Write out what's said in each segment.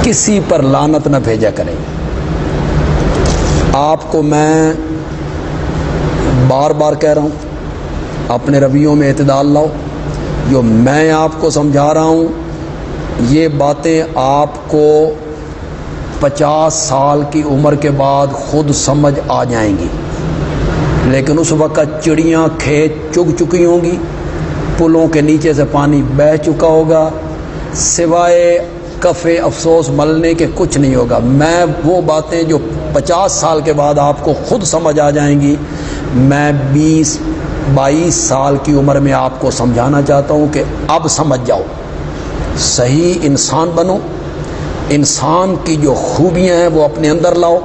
کسی پر لعنت نہ بھیجا کریں۔ آپ کو میں بار بار کہہ رہا ہوں، اپنے رویوں میں اعتدال لاؤ۔ جو میں آپ کو سمجھا رہا ہوں یہ باتیں آپ کو 50 سال کی عمر کے بعد خود سمجھ آ جائیں گی، لیکن اس وقت چڑیاں کھیت چگ چکی ہوں گی، پلوں کے نیچے سے پانی بہہ چکا ہوگا، سوائے کف افسوس ملنے کے کچھ نہیں ہوگا۔ میں وہ باتیں جو 50 سال کے بعد آپ کو خود سمجھ آ جائیں گی، میں 20-22 سال کی عمر میں آپ کو سمجھانا چاہتا ہوں کہ اب سمجھ جاؤ، صحیح انسان بنو، انسان کی جو خوبیاں ہیں وہ اپنے اندر لاؤ،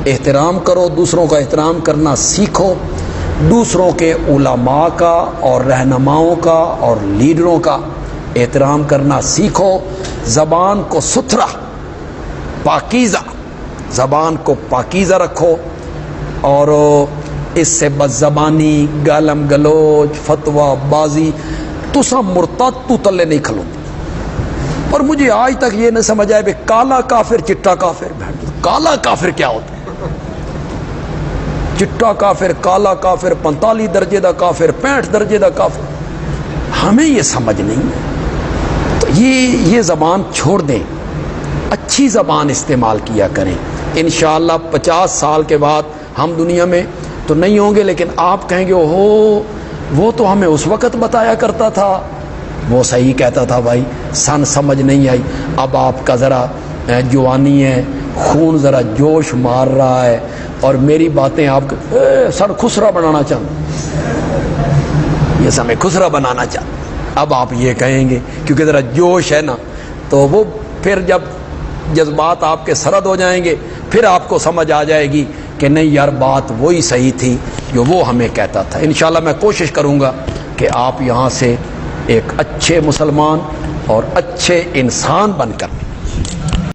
احترام کرو، دوسروں کا احترام کرنا سیکھو، دوسروں کے علماء کا اور رہنماؤں کا اور لیڈروں کا احترام کرنا سیکھو، زبان کو ستھرا پاکیزہ، زبان کو پاکیزہ رکھو، اور اس سے بد زبانی، گالم گلوچ، فتویٰ بازی تسا مرتد تو تلے نہیں کھلو۔ اور مجھے آج تک یہ نہ سمجھ آئے کہ کالا کافر چٹا کافر، کالا کافر کیا ہوتا ہے؟ چٹا کافر، کالا کافر، 45 درجے دا کافر، 65 درجے دا کافر، ہمیں یہ سمجھ نہیں۔ تو یہ زبان چھوڑ دیں، اچھی زبان استعمال کیا کریں۔ انشاءاللہ 50 سال کے بعد ہم دنیا میں تو نہیں ہوں گے، لیکن آپ کہیں گے اوہو وہ تو ہمیں اس وقت بتایا کرتا تھا، وہ صحیح کہتا تھا بھائی، سن سمجھ نہیں آئی۔ اب آپ کا ذرا جوانی ہے، خون ذرا جوش مار رہا ہے، اور میری باتیں آپ سن خسرا بنانا چاہتا، یہ سمیں خسرا بنانا چاہتا۔ اب آپ یہ کہیں گے کیونکہ ذرا جوش ہے نا، تو وہ پھر جب جذبات آپ کے سرد ہو جائیں گے پھر آپ کو سمجھ آ جائے گی کہ نہیں یار بات وہی صحیح تھی جو وہ ہمیں کہتا تھا۔ انشاءاللہ میں کوشش کروں گا کہ آپ یہاں سے ایک اچھے مسلمان اور اچھے انسان بن کر